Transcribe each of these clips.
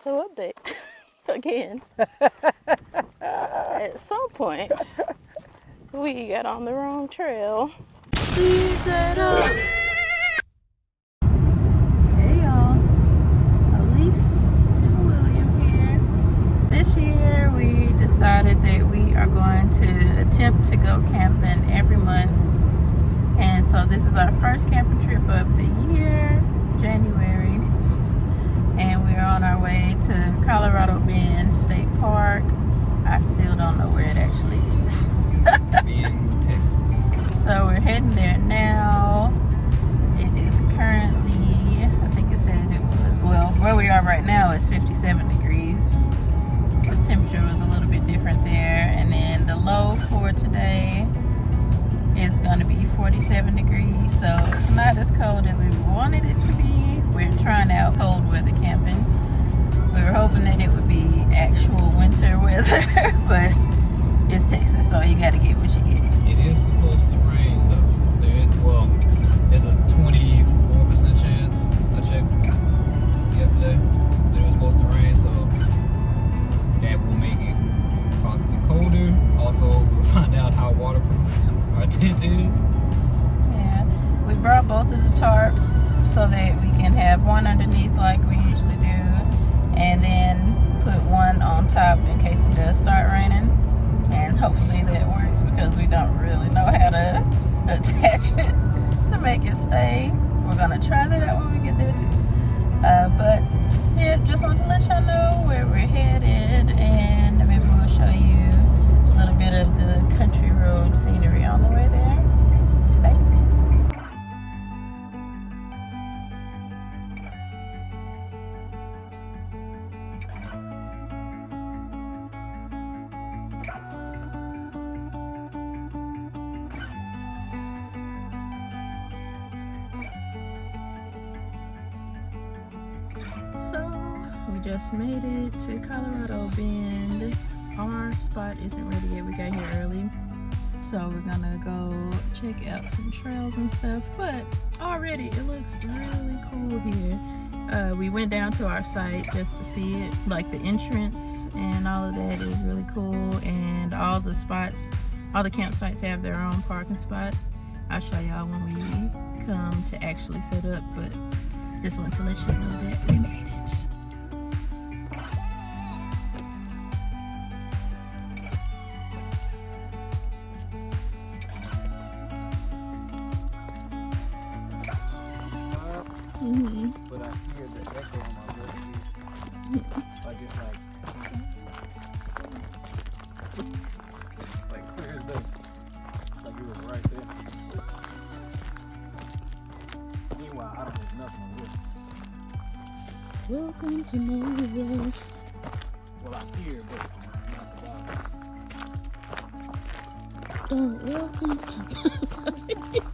So update again. At some point, we got on the wrong trail. Speed that up. Hey y'all, Elise and William here. This year we decided that we are going to attempt to go camping every month. And so this is our first camping trip of the year, January. And we're on our way to Colorado Bend State Park. I still don't know where it actually is. Bend, Texas. So we're heading there now. It is currently, I think it said it was, well, where we are right now is 57 degrees. The temperature was a little bit different there. And then the low for today is going to be 47 degrees. So it's not as cold as we wanted it to be. We're trying out cold weather camping. We were hoping that it would be actual winter weather, but it's Texas, so you got to get what you get. It is supposed to rain though. There's a 24% chance. I checked yesterday that it was supposed to rain, so that will make it possibly colder. Also, we'll find out how waterproof our tent is. Yeah, we brought both of the tarps so that we can have one underneath like we usually do, and then put one on top in case it does start raining. And hopefully that works because we don't really know how to attach it to make it stay. We're gonna try that out when we get there too. But yeah, just wanted to let y'all know where we're headed, and maybe we'll show you a little bit of the country road scenery on the way there. Bye. So we just made it to Colorado Bend. Our spot isn't ready yet. We got here early, so we're gonna go check out some trails and stuff. But already it looks really cool here. We went down to our site just to see it, like the entrance and all of that is really cool. And all the spots, all the campsites have their own parking spots. I'll show y'all when we come to actually set up, but just want to let you know that we made it. But I hear the echo on my voice. Like it's like clear as day. Like it was right there. Meanwhile, I don't hear nothing on this. Welcome to my life. Well, I hear, but not the Oh, welcome to my life.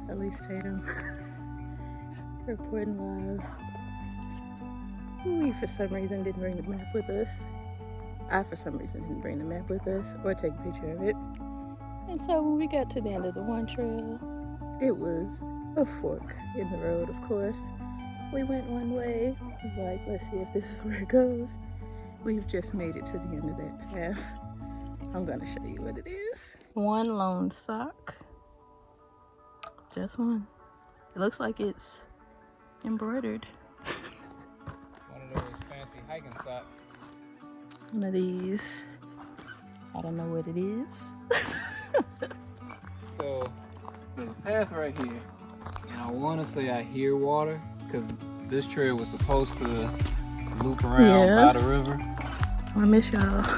At least Tatum. Reporting live. We, for some reason, didn't bring the map with us. I, for some reason, didn't bring the map with us or take a picture of it. And so when we got to the end of the one trail, it was a fork in the road, of course. We went one way, like, let's see if this is where it goes. We've just made it to the end of that path. I'm gonna show you what it is. One lone sock. Just one. It looks like it's embroidered. one of those fancy hiking socks. One of these. I don't know what it is. So there's a path right here, and I want to say I hear water because this trail was supposed to loop around by the river. I miss y'all. Do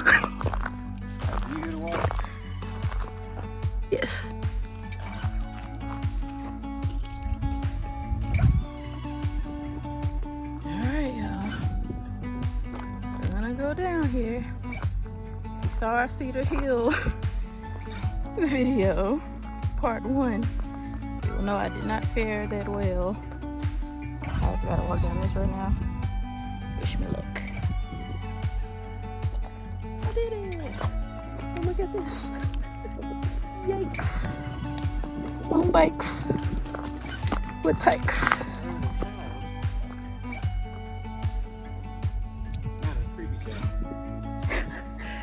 you hear the water? Yes. Alright, y'all. We're gonna go down here. You saw our Cedar Hill video, part 1. You will know I did not fare that well. I gotta walk down this right now. Wish me luck. I did it! Oh, look at this. Yikes. On bikes. With tykes.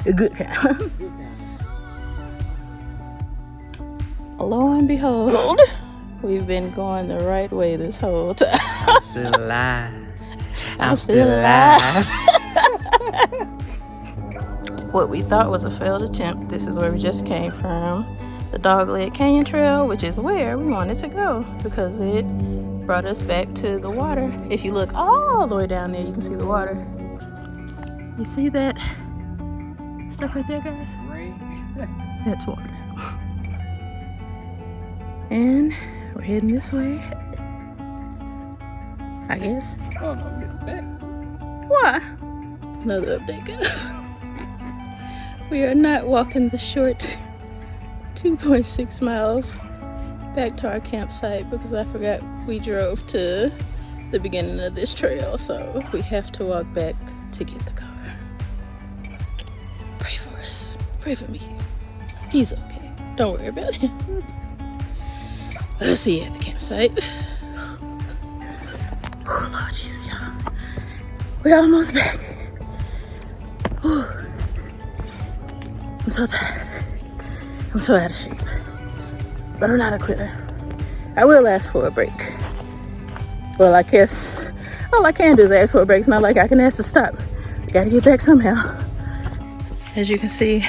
A good kind. Lo and behold, we've been going the right way this whole time. I'm still alive. I'm still alive. What we thought was a failed attempt, this is where we just came from. The Dogleg Canyon Trail, which is where we wanted to go because it brought us back to the water. If you look all the way down there, you can see the water. You see that stuff right there, guys? That's water. And we're heading this way, I guess. Oh no, I'm getting back. Why? Another update, guys. We are not walking the short 2.6 miles back to our campsite because I forgot we drove to the beginning of this trail, so we have to walk back to get the car. Pray for us. Pray for me. He's okay. Don't worry about him. Let's see you at the campsite. Oh Lord Jesus, y'all. We're almost back. Whew. I'm so tired. I'm so out of shape. But I'm not a quitter. I will ask for a break. Well, I guess all I can do is ask for a break. It's not like I can ask to stop. I gotta get back somehow. As you can see,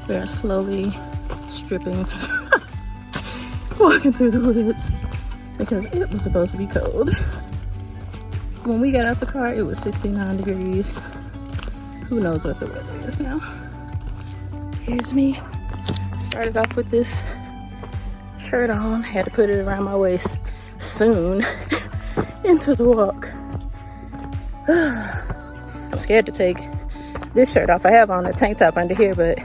we are slowly stripping, walking through the woods because it was supposed to be cold. When we got out the car, it was 69 degrees. Who knows what the weather is now. Here's me. Started off with this shirt on. Had to put it around my waist soon into the walk. I'm scared to take this shirt off. I have on a tank top under here, but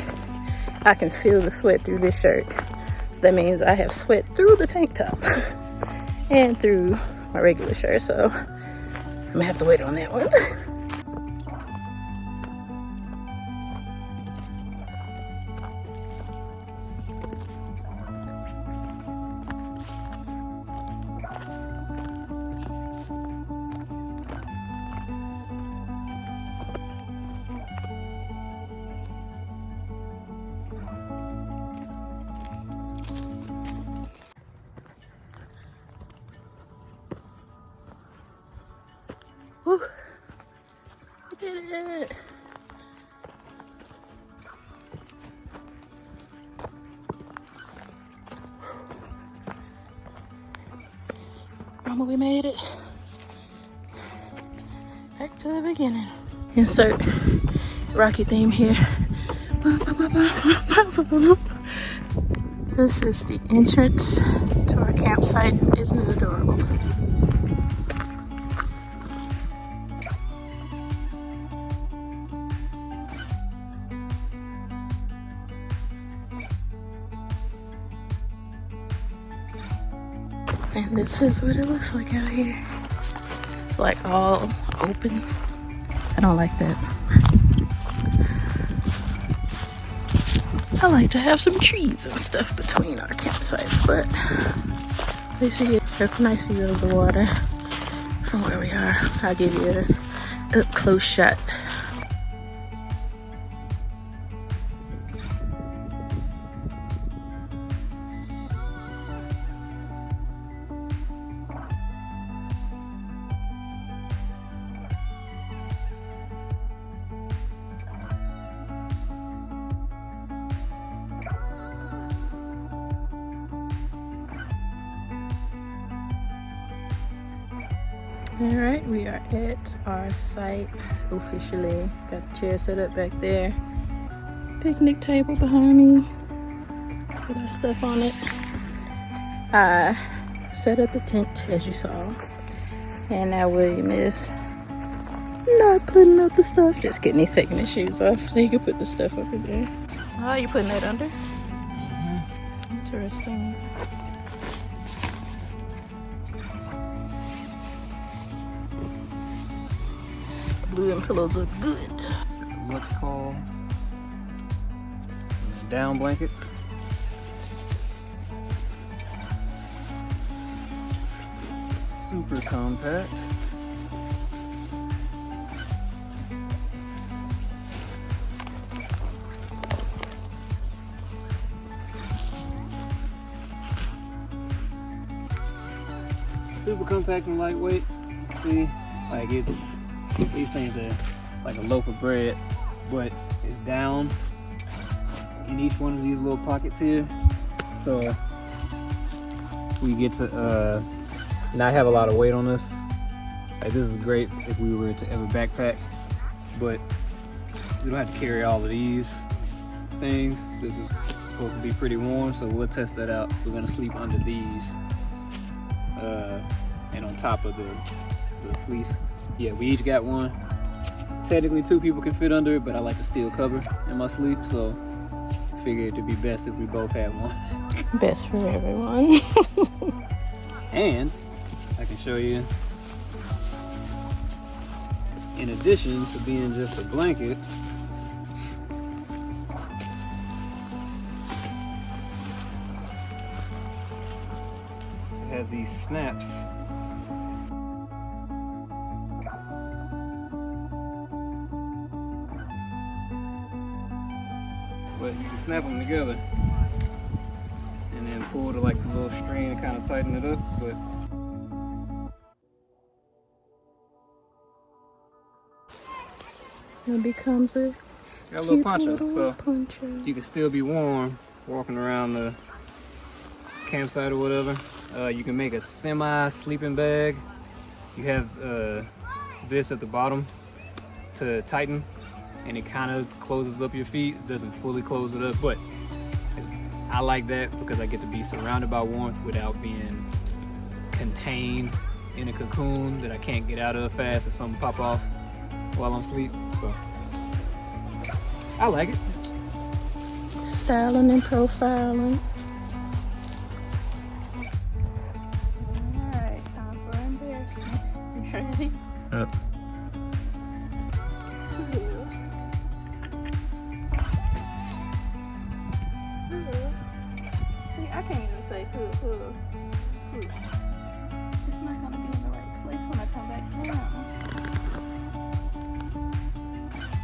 I can feel the sweat through this shirt. So that means I have sweat through the tank top and through my regular shirt. So I'm gonna have to wait on that one. Woo. We did it. Mama, we made it. Back to the beginning. Insert Rocky theme here. This is the entrance to our campsite. Isn't it adorable? And this is what it looks like out here. It's like all open. I don't like that. I like to have some trees and stuff between our campsites, but at least we get a nice view of the water from where we are. I'll give you an up close shot. Alright, we are at our site officially. Got the chair set up back there. Picnic table behind me. Put our stuff on it. I set up the tent as you saw. And now William is not putting up the stuff. Just getting he's taking his shoes off so he can put the stuff over there. Oh, you putting that under? Interesting. Blue and pillows look good. What's called down blanket. super compact. Super compact and lightweight. See, like these things are like a loaf of bread, but it's down in each one of these little pockets here, so we get to not have a lot of weight on this. Like, this is great if we were to ever backpack, but we don't have to carry all of these things. This is supposed to be pretty warm, so we'll test that out. We're gonna sleep under these and on top of the fleece. Yeah, we each got one. Technically 2 people can fit under it, but I like to steal cover in my sleep, so I figured it'd be best if we both had one. Best for everyone. And I can show you, in addition to being just a blanket, it has these snaps. But you can snap them together and then pull the like the little string and kind of tighten it up. But it becomes a got a little poncho, little so poncho. you can still be warm walking around the campsite or whatever. You can make a semi sleeping bag. You have this at the bottom to tighten, and it kind of closes up your feet. It doesn't fully close it up, but I like that because I get to be surrounded by warmth without being contained in a cocoon that I can't get out of fast if something pop off while I'm asleep. So I like it. Styling and profiling. Alright, time for embarrassment. You ready? Yep. See, I can't even say hood. It's not gonna be in the right place when I come back down.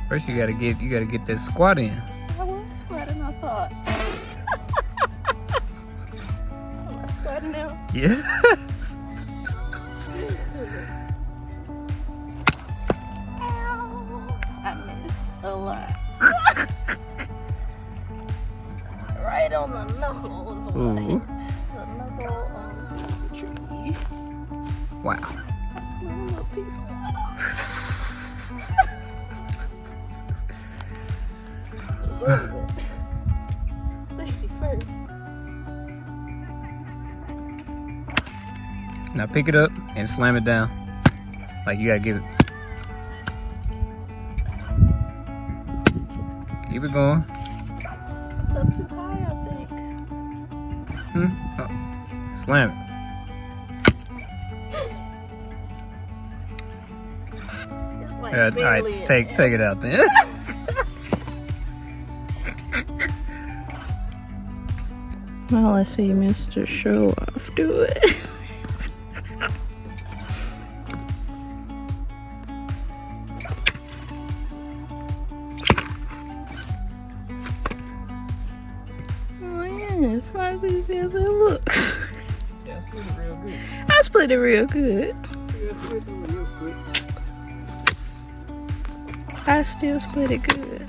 First you gotta get that squat in. I was squatting, I thought. Am I squatting now? Yes. Ow! I missed a lot. Right on the knuckles. Ooh. The knuckle on the tree. Wow. That's my little piece of a little bit. Safety first. Now pick it up and slam it down. Like you gotta give it. Keep it going. It's up too high, I think. Oh. Slam it. It's like All barely right, in take there. it out then. Now let's see Mr. Show Off do it. Oh yeah, it's not as easy as it looks. Yeah, I split it real good. I split it real good. I still split it good.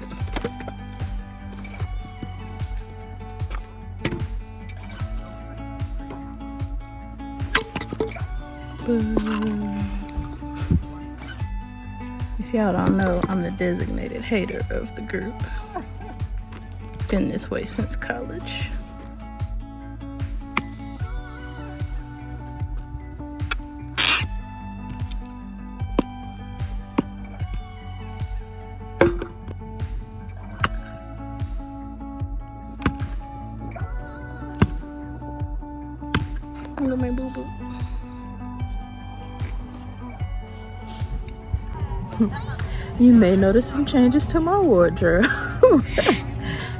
If y'all don't know, I'm the designated hater of the group. Been this way since college. Look at my boo-boo. You may notice some changes to my wardrobe.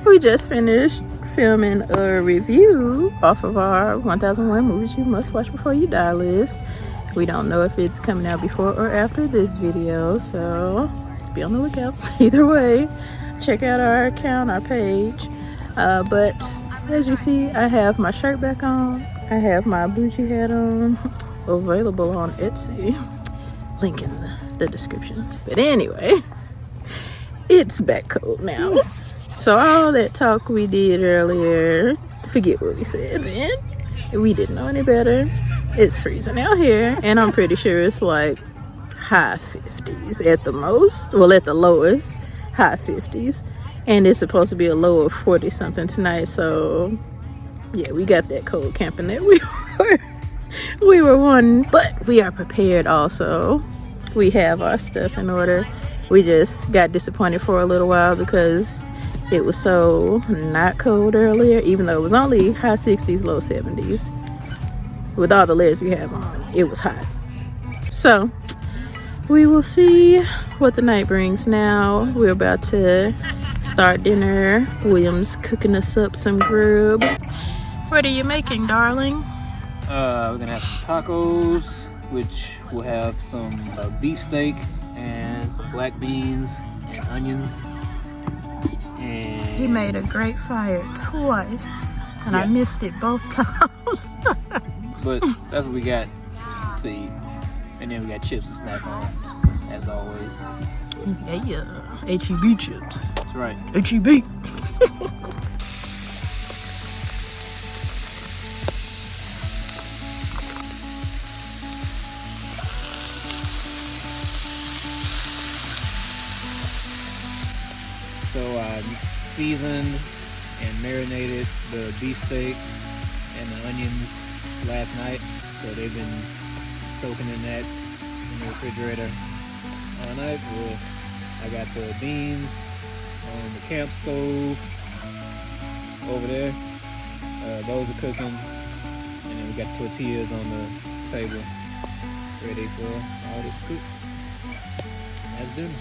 We just finished filming a review off of our 1001 Movies You Must Watch Before You Die list. We don't know if it's coming out before or after this video, so be on the lookout. Either way, check out our account, our page. But as you see, I have my shirt back on. I have my Bucci hat on. Available on Etsy. Link in the description. But anyway, it's back cold now. So all that talk we did earlier, forget what we said then. We didn't know any better. It's freezing out here, and I'm pretty sure it's like high 50s at the most. Well, at the lowest, high 50s. And it's supposed to be a low of 40 something tonight. So yeah, we got that cold camping that we were wanting. But we are prepared also. We have our stuff in order. We just got disappointed for a little while because it was so not cold earlier, even though it was only high 60s, low 70s. With all the layers we have on, it was hot. So we will see what the night brings now. We're about to start dinner. William's cooking us up some grub. What are you making, darling? We're gonna have some tacos, which will have some beefsteak and some black beans and onions. And He made a great fire twice, and I missed it both times. but that's what we got to eat. And then we got chips to snack on, as always. Yeah, H-E-B chips. That's right. H-E-B. So I seasoned and marinated the beefsteak and the onions last night. So they've been soaking in that in the refrigerator all night. I got the beans on the camp stove over there. Those are cooking. And then we got tortillas on the table ready for all this cook. That's dinner.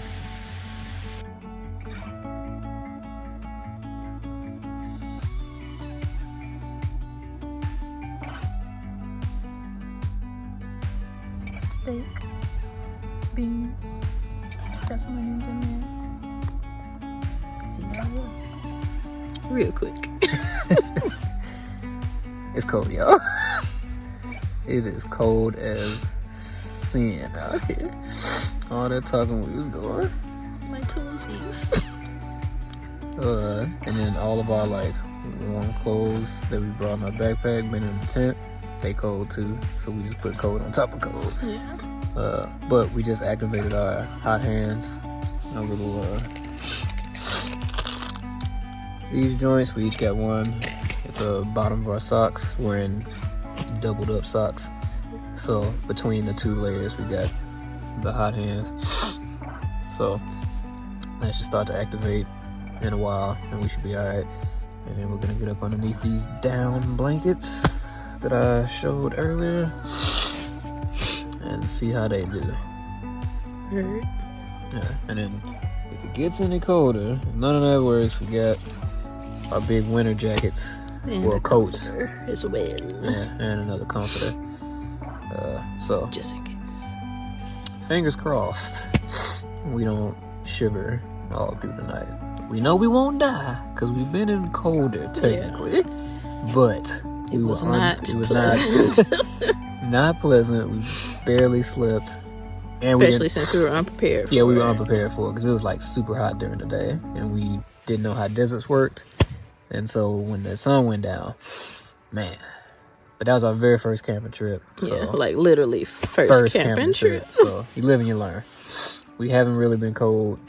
Steak, beans, got some onions in there. See that real quick. It's cold, y'all. It is cold as sin out here. All that talking we was doing. My toesies. And then all of our like warm clothes that we brought in our backpack, been in the tent. They cold too, so we just put cold on top of cold. Yeah. But we just activated our hot hands, our little these joints. We each got one at the bottom of our socks. We're in doubled up socks, so between the two layers we got the hot hands. So that should start to activate in a while, and we should be all right. And then we're gonna get up underneath these down blankets that I showed earlier and see how they do. Heard. Yeah, and then if it gets any colder, if none of that works, we got our big winter jackets, And well, a coats. comforter as well. Yeah, and another comforter. So Just in case. fingers crossed we don't shiver all through the night. We know we won't die because we've been in colder technically, but It was not not pleasant. We barely slept, and Especially since we were unprepared. we were unprepared for it because it was like super hot during the day, and we didn't know how deserts worked. And so when the sun went down, man. But that was our very first camping trip. So Yeah, like literally first camping trip. So you live and you learn. We haven't really been cold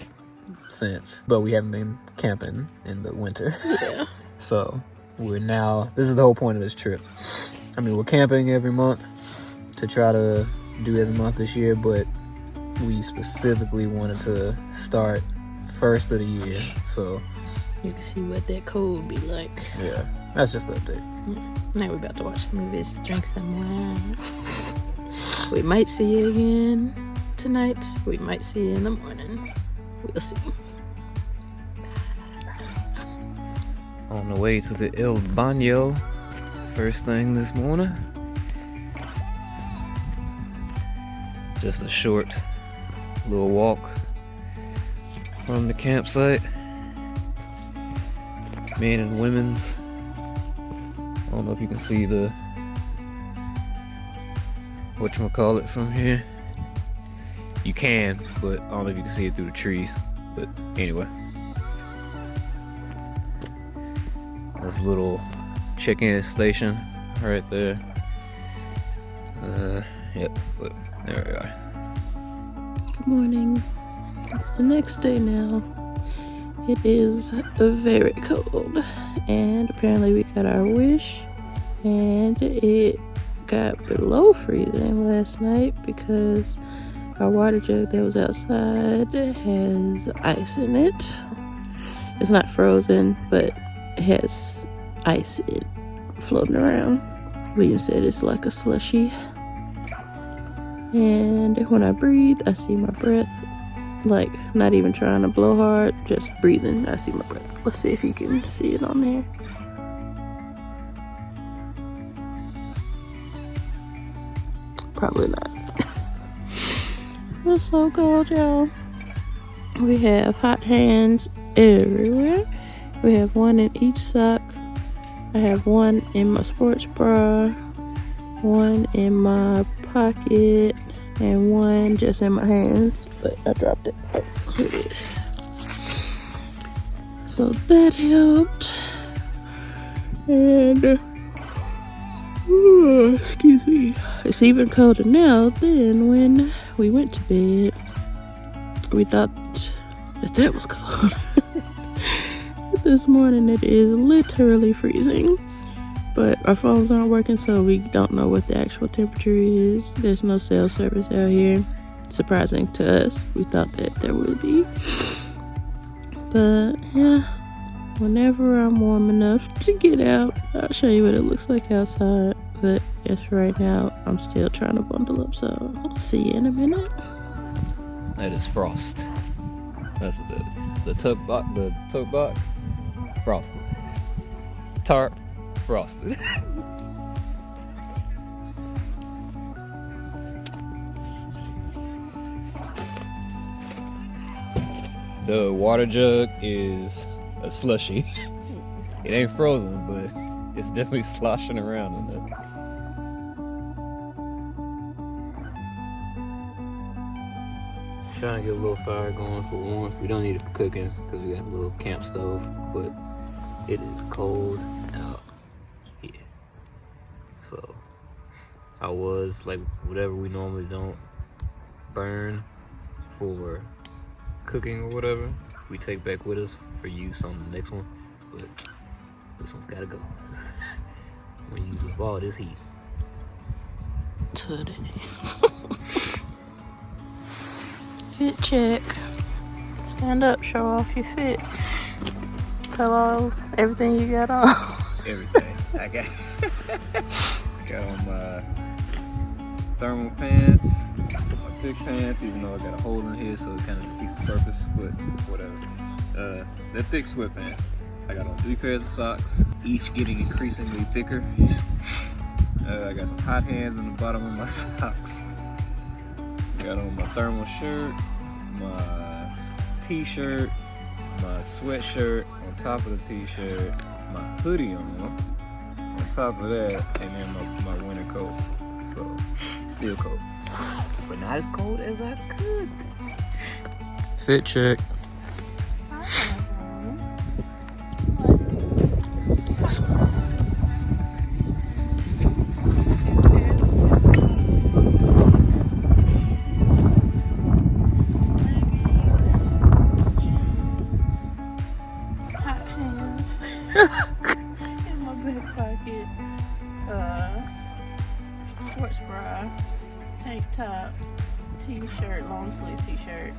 since, but we haven't been camping in the winter. Yeah. So this is the whole point of this trip. I mean, we're camping every month to try to do every month this year, but we specifically wanted to start first of the year. So You can see what that cold be like. yeah, that's just the update. Now we're about to watch the movies, drink some wine. We might see you again tonight. We might see you in the morning. We'll see. On the way to the El Baño first thing this morning. Just a short little walk from the campsite. Men and women's. I don't know if you can see the whatchamacallit from here. You can, but I don't know if you can see it through the trees. But anyway. There's a little check-in station right there. Yep, but there we are. Good morning. It's the next day now. It is very cold, and apparently we got our wish, and it got below freezing last night because our water jug that was outside has ice in it. It's not frozen, but it has ice in it floating around. William said it's like a slushy. And when I breathe, I see my breath. Like, not even trying to blow hard, just breathing. I see my breath. Let's see if you can see it on there. Probably not. It's so cold, y'all. We have hot hands everywhere. We have one in each sock. I have one in my sports bra, one in my pocket, and one just in my hands, but I dropped it. Oh, here it is. So that helped. And excuse me, it's even colder now than when we went to bed. We thought that was cold. This morning it is literally freezing, but our phones aren't working, so we don't know what the actual temperature is. There's no cell service out here. Surprising to us. We thought that there would be, but yeah, whenever I'm warm enough to get out, I'll show you what it looks like outside. But yes, right now I'm still trying to bundle up, so I'll see you in a minute. That is frost. That's what the tote box frosted. Tarp frosted. The water jug is a slushy. It ain't frozen, but it's definitely sloshing around in it. Trying to get a little fire going for warmth. We don't need it for cooking because we got a little camp stove, but it is cold out here. So I was like, whatever we normally don't burn for cooking or whatever, we take back with us for use on the next one. But this one's gotta go. I'm gonna use up all this heat today. Fit check. Stand up, show off your fit. Tell all everything you got on. Everything. I got on my thermal pants, my thick pants, even though I got a hole in here, so it kind of defeats the purpose, but whatever. They're thick sweatpants. I got on 3 pairs of socks, each getting increasingly thicker. I got some hot hands in the bottom of my socks. Got on my thermal shirt, my t-shirt, my sweatshirt on top of the t-shirt, my hoodie on top of that, and then my winter coat. So, still cold. But not as cold as I could. Fit check. This one. In my back pocket, sports bra, tank top, t-shirt, long sleeve t-shirt,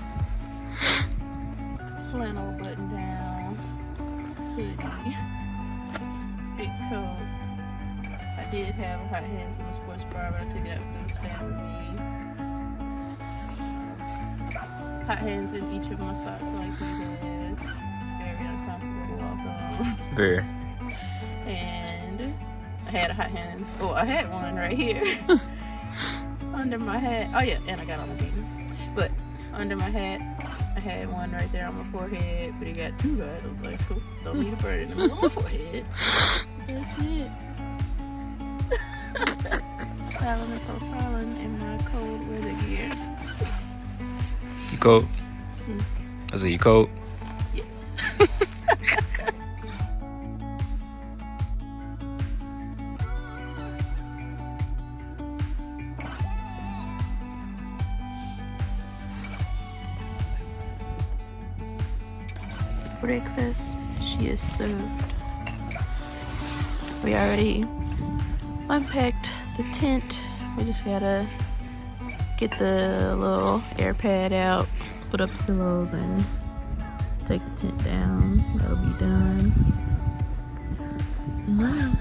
flannel button down, hoodie, big coat. I did have hot hands in the sports bra, but I took it out because it was staying with me. Hot hands in each of my socks like this. Very uncomfortable to walk on. Very. And I had a hot hands. Oh, I had one right here. I under my hat. Oh yeah, and I got on a beanie. But under my hat, I had one right there on my forehead, but it got too bad. I was like, cool, don't need a bird in the middle of my forehead. That's it. Styling and profiling in my cold weather gear. You cold? I said, you cold? Yes. Breakfast, she is served. We already unpacked the tent. We just gotta get the little air pad out, put up the pillows, and take the tent down. That'll be done. Wow,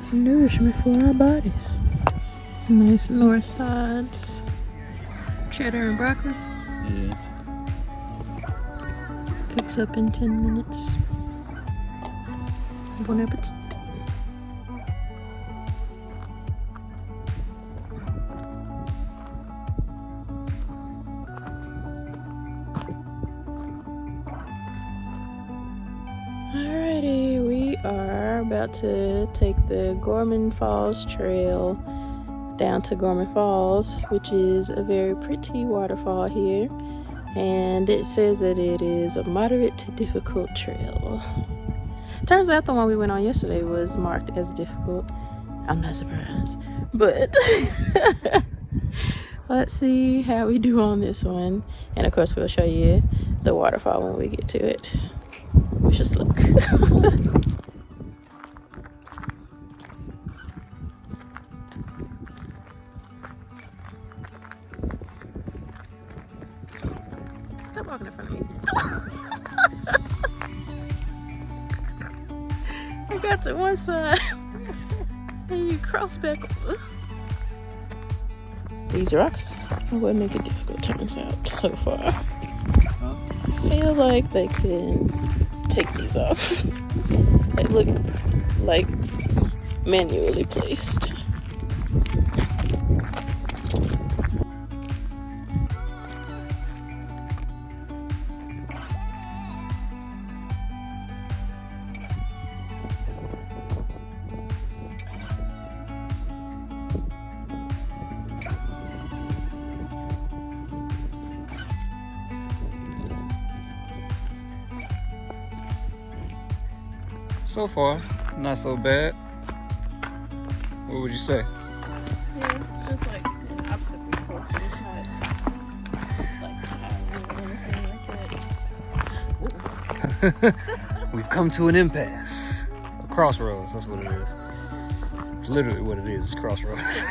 some nourishment for our bodies. Nice north sides, cheddar and broccoli. Yeah. Cooks up in 10 minutes. Bon appetit. Alrighty, we are about to take the Gorman Falls trail down to Gorman Falls, which is a very pretty waterfall here. And it says that it is a moderate to difficult trail. Turns out the one we went on yesterday was marked as difficult. I'm not surprised. But let's see how we do on this one. And of course we'll show you the waterfall when we get to it. Wish us luck. Stop walking in front of me. I got to one side and you cross back over. These rocks are what make it difficult, turns out, so far. I feel like they can take these off. They look like manually placed. So far, not so bad. What would you say? Yeah, it's just like an obstacle course, but it's not like tiring or anything like that. We've come to an impasse. A crossroads, that's what it is. It's literally what it is, it's crossroads.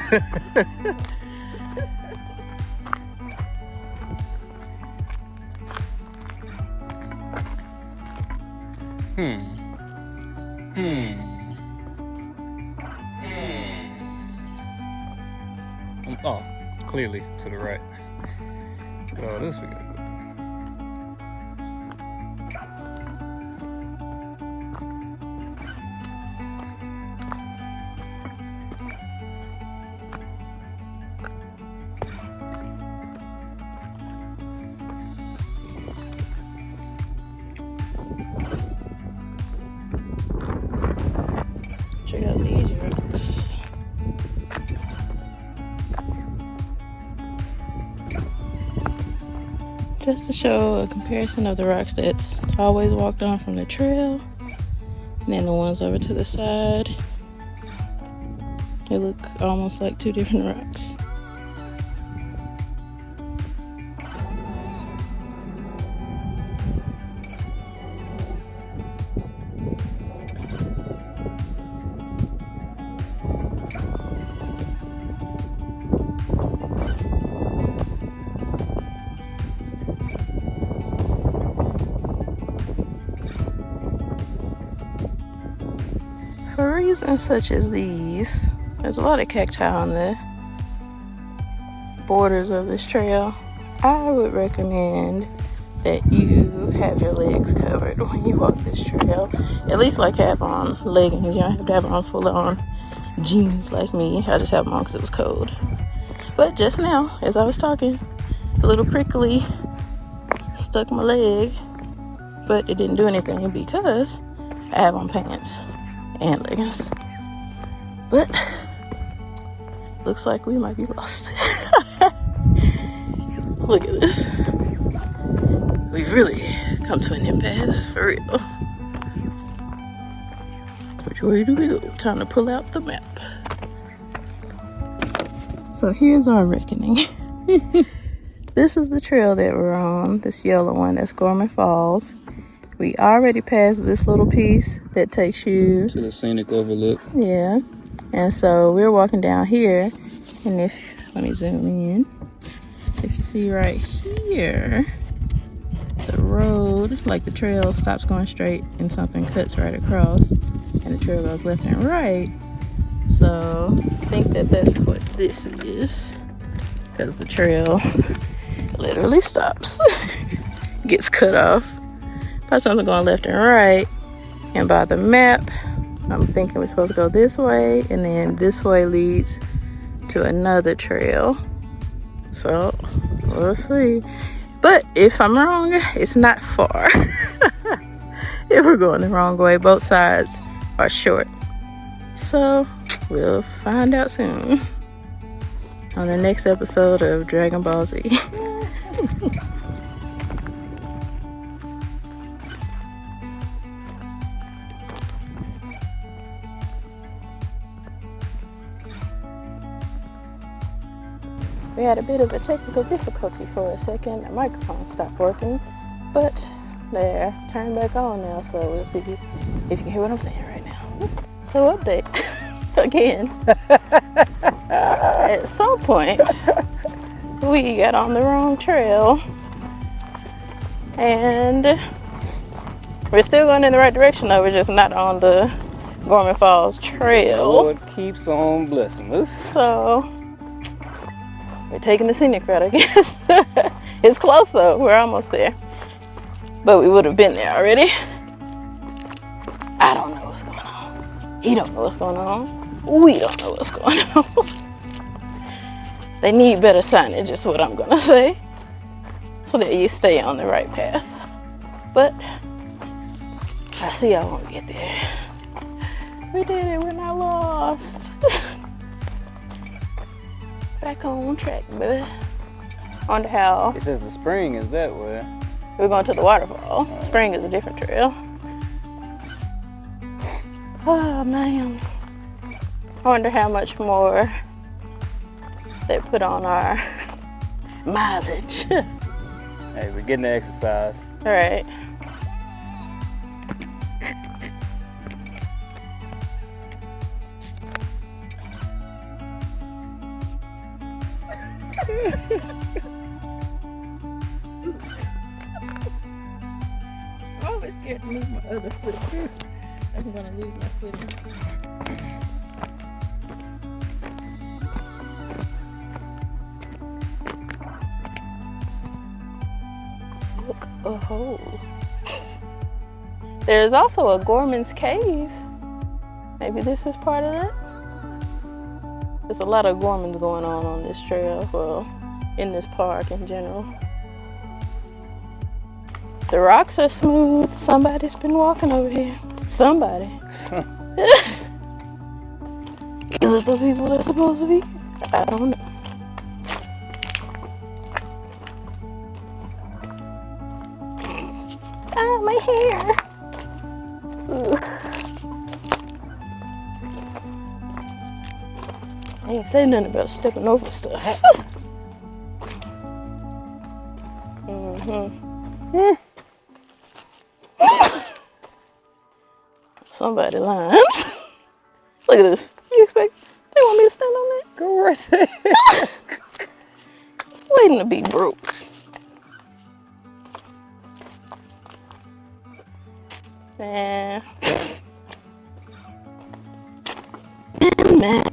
Oh, clearly to the right. Oh, this we gotta go. Check out these rocks. Just to show a comparison of the rocks that's always walked on from the trail, and then the ones over to the side. They look almost like two different rocks. For reasons such as these, there's a lot of cacti on the borders of this trail. I would recommend that you have your legs covered when you walk this trail. At least like have on leggings. You don't have to have on full on jeans like me. I just have them on because it was cold. But just now, as I was talking, a little prickly stuck my leg, but it didn't do anything because I have on pants and leggings. But looks like we might be lost. Look at this. We've really come to an impasse for real. Which way do we go? Time to pull out the map. So here's our reckoning. This is the trail that we're on, this yellow one, that's Gorman Falls. We already passed this little piece that takes you to the scenic overlook. Yeah. And so we're walking down here, and let me zoom in. If you see right here, the road, like the trail stops going straight and something cuts right across, and the trail goes left and right. So I think that's what this is, because the trail literally stops, gets cut off by something going left and right. And by the map, I'm thinking we're supposed to go this way, and then this way leads to another trail. So we'll see. But if I'm wrong, it's not far. If we're going the wrong way, both sides are short. So we'll find out soon on the next episode of Dragon Ball Z. We had a bit of a technical difficulty for a second. The microphone stopped working, but they're turned back on now, so we'll see if you can hear what I'm saying right now. So update again. At some point, we got on the wrong trail, and we're still going in the right direction, though. We're just not on the Gorman Falls trail. Lord keeps on blessing us. So we're taking the scenic route, I guess. It's close though, we're almost there. But we would have been there already. I don't know what's going on. He don't know what's going on. We don't know what's going on. They need better signage is what I'm gonna say, so that you stay on the right path. But I see I won't get there. We did it, we're not lost. Back on track, baby. Wonder how. It says the spring is that way. We're going to the waterfall. Spring is a different trail. Oh man. I wonder how much more they put on our mileage. Hey, we're getting the exercise. All right. I'm always scared to lose my other foot. I'm gonna lose my foot. Look a hole. There's also a Gorman's Cave. Maybe this is part of that. There's a lot of Gormans going on this trail, well, in this park in general. The rocks are smooth. Somebody's been walking over here. Somebody. Is it the people that's supposed to be? I don't know. Ah, my hair. Ugh. I ain't say nothing about stepping over stuff. Somebody lying. Look at this. You expect they want me to stand on that? Go right there. It's waiting to be broke. Man. Man.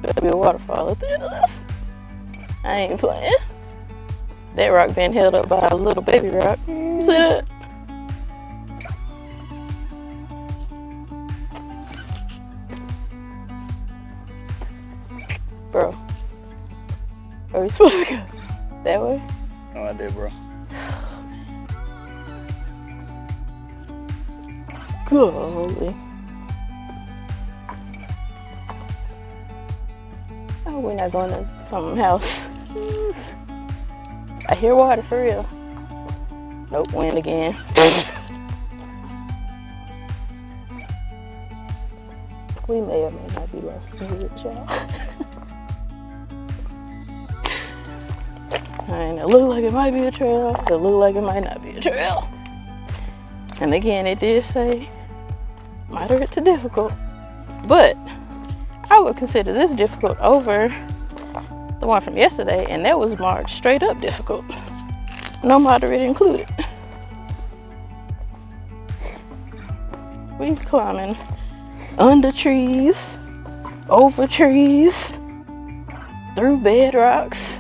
There'll be a waterfall at the end of this. I ain't playing. That rock being held up by a little baby rock. You see that? Bro, are we supposed to go that way? No idea, bro. Golly. Oh, we're not going to some house. I hear water for real. Nope, wind again. We may or may not be lost in the y'all. And it looked like it might be a trail. It looked like it might not be a trail. And again, it did say moderate to difficult. But I would consider this difficult over the one from yesterday, and that was marked straight up difficult. No moderate included. We're climbing under trees, over trees, through bedrocks.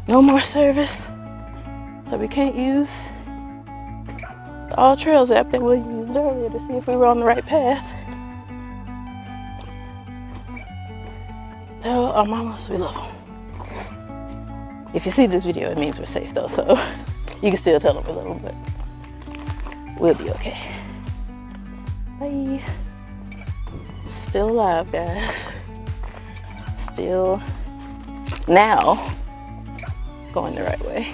No more service, so we can't use the All Trails app that we used earlier to see if we were on the right path. Tell our mamas we love them. If you see this video, it means we're safe though, so you can still tell them we love them, but we'll be okay. Bye. Still alive, guys. Still now going the right way.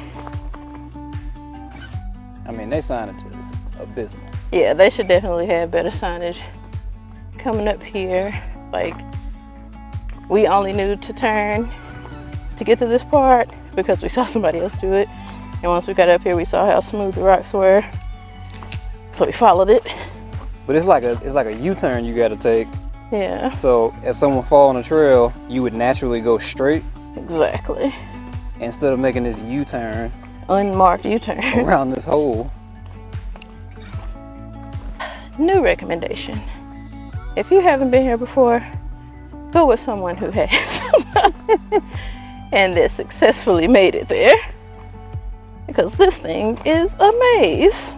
I mean, they signage is abysmal. Yeah, they should definitely have better signage coming up here. Like, we only knew to turn to get to this part because we saw somebody else do it. And once we got up here, we saw how smooth the rocks were. So we followed it. But it's like a U-turn you gotta take. Yeah. So as someone fall on a trail, you would naturally go straight. Exactly. Instead of making this U-turn. Unmarked U-turn. Around this hole. New recommendation. If you haven't been here before, go with someone who has. And that successfully made it there. Because this thing is a maze.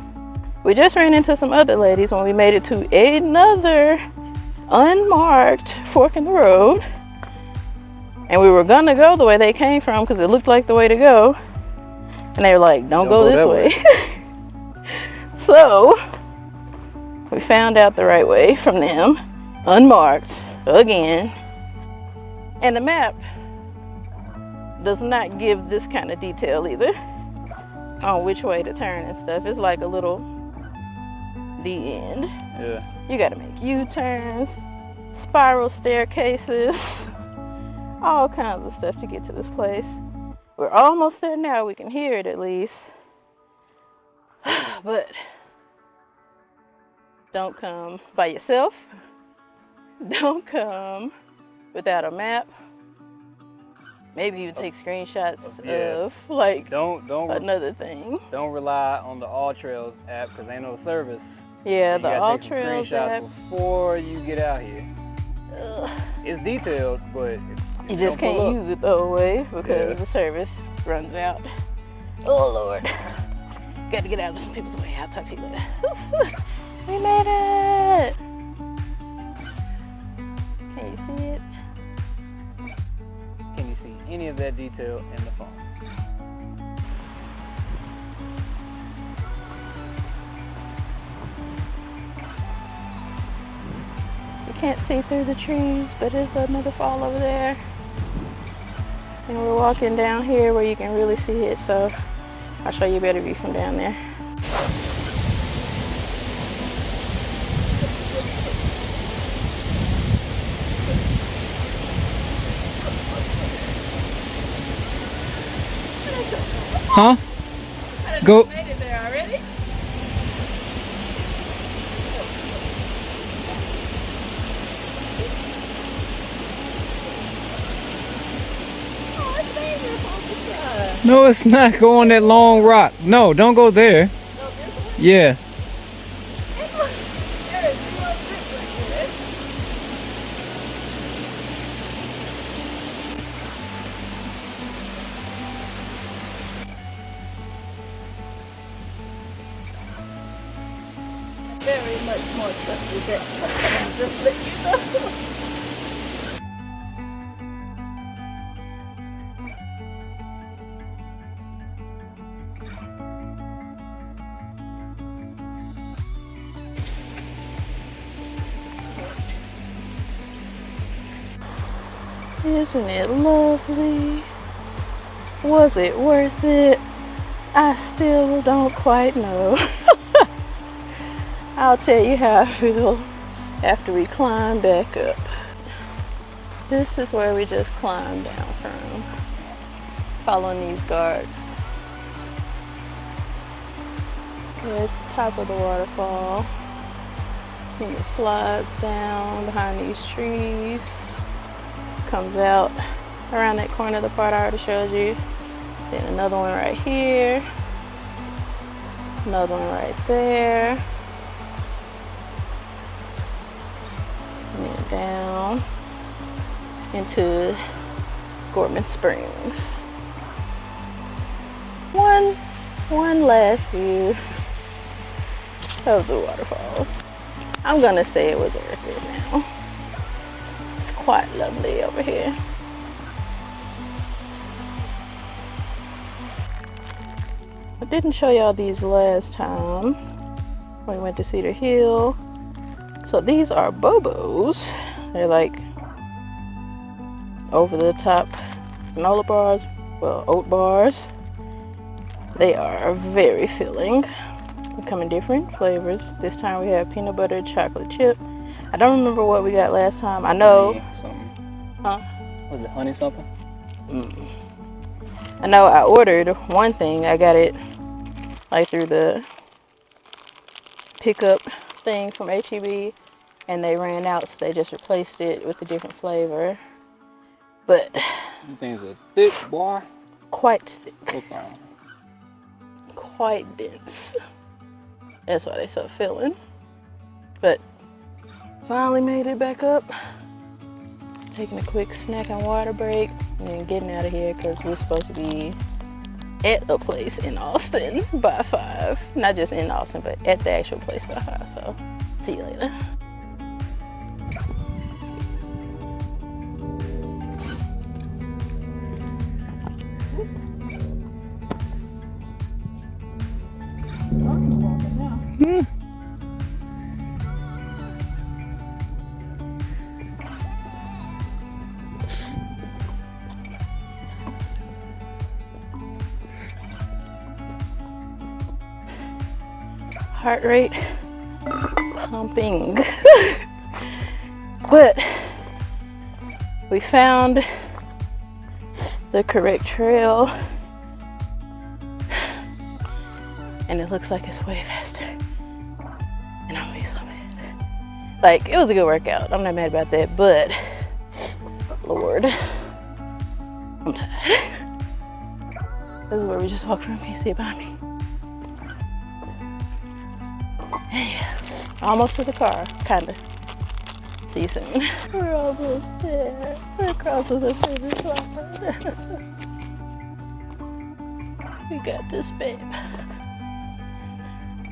We just ran into some other ladies when we made it to another unmarked fork in the road. And we were gonna go the way they came from because it looked like the way to go. And they were like, don't go this way. So we found out the right way from them, unmarked again. And the map does not give this kind of detail either on which way to turn and stuff. It's like a little the end. Yeah. You gotta make U-turns, spiral staircases, all kinds of stuff to get to this place. We're almost there now. We can hear it at least. But don't come by yourself. Don't come without a map. Maybe you take screenshots of like another thing. Don't rely on the All Trails app because ain't no service. Yeah, so the All Trails screenshots app. Before you get out here. It's detailed, but you just can't use it the whole way because the service runs out. Oh Lord. Got to get out of some people's way. I'll talk to you later. We made it! Can you see it? Can you see any of that detail in the phone? You can't see through the trees, but there's another fall over there. And we're walking down here where you can really see it, so I'll show you a better view from down there. Huh? Go. Made it there already? Oh, it's dangerous on this side. No, it's not. Go on that long rock. No, don't go there. No, this one? Yeah. There is zero grip right there. very much more stuff with that. I'll just let you know. Isn't it lovely? Was it worth it? I still don't quite know. I'll tell you how I feel after we climb back up. This is where we just climbed down from, following these guards. There's the top of the waterfall. And it slides down behind these trees. Comes out around that corner, the part I already showed you. Then another one right here. Another one right there. And then down into Gorman Springs. One last view of the waterfalls. I'm gonna say it was worth it now. It's quite lovely over here. I didn't show y'all these last time when we went to Cedar Hill. So these are Bobos. They're like over the top granola bars, well, oat bars. They are very filling. They come in different flavors. This time we have peanut butter chocolate chip. I don't remember what we got last time. I know. Honey something. Huh? Was it honey something? I know I ordered one thing. I got it like through the pickup thing from HEB, and they ran out, so they just replaced it with a different flavor. But You think it's a thick bar? quite thick, Okay. quite dense. That's why they so filling. But finally made it back up. Taking a quick snack and water break, and then getting out of here because we're supposed to be at a place in Austin by 5. Not just in Austin, but at the actual place by 5. So see you later. Heart rate pumping. But we found the correct trail, and it looks like it's way faster, and I'm gonna be so mad. Like, it was a good workout, I'm not mad about that, but Lord, I'm tired. This is where we just walked from. Can you see it behind me? Yeah, almost to the car, kinda. See you soon. We're almost there. We're crossing the finish line. We got this, babe.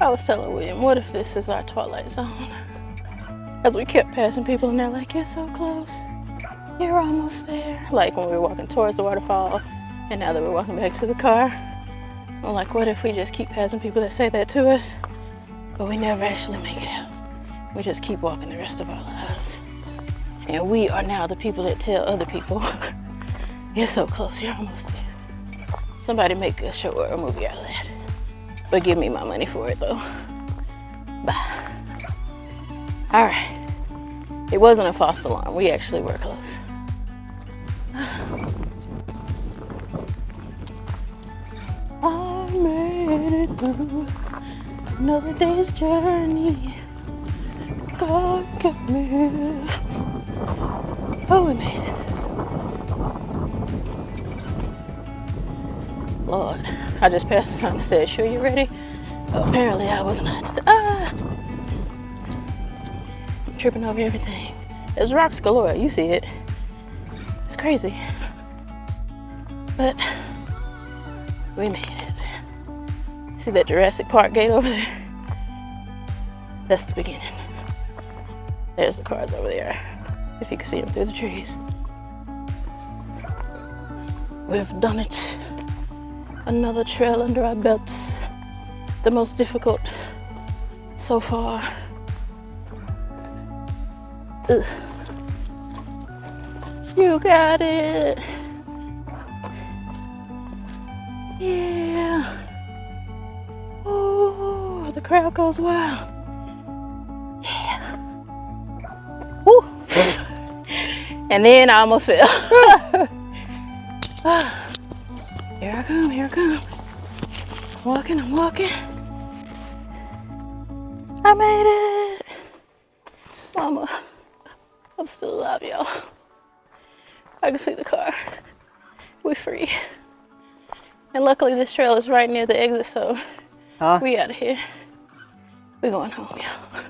I was telling William, what if this is our twilight zone? As we kept passing people and they're like, you're so close. You're almost there. Like when we were walking towards the waterfall, and now that we're walking back to the car, I'm like, what if we just keep passing people that say that to us, but we never actually make it out? We just keep walking the rest of our lives. And we are now the people that tell other people, you're so close, you're almost there. Somebody make a show or a movie out of that. But give me my money for it though. Bye. All right. It wasn't a false alarm. We actually were close. I made it through another day's journey. God kept me here. Oh, we made it. Lord, I just passed a sign that said, sure you ready? Apparently I was not. I'm tripping over everything. There's rocks galore, you see it. It's crazy. But we made it. See that Jurassic Park gate over there? That's the beginning. There's the cars over there, if you can see them through the trees. We've done it. Another trail under our belts. The most difficult so far. Ugh. You got it. Yeah. Oh, the crowd goes wild. Yeah. Woo. And then I almost fell. Here I come, here I come. I'm walking. I made it. Mama, I'm still alive, y'all. I can see the car. We're free. And luckily this trail is right near the exit, so we out of here. We're going home, y'all.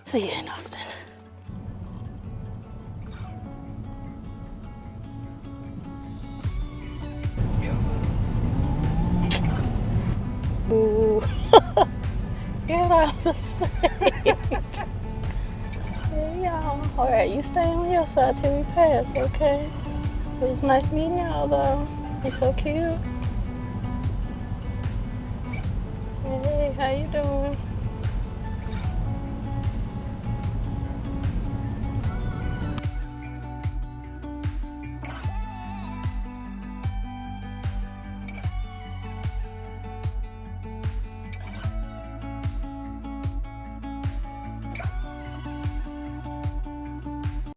See you in Austin. Ooh. Get out the stage. Hey, y'all. Alright, you stay on your side till we pass, okay? It was nice meeting y'all, though. You're so cute. Hey, how you doing?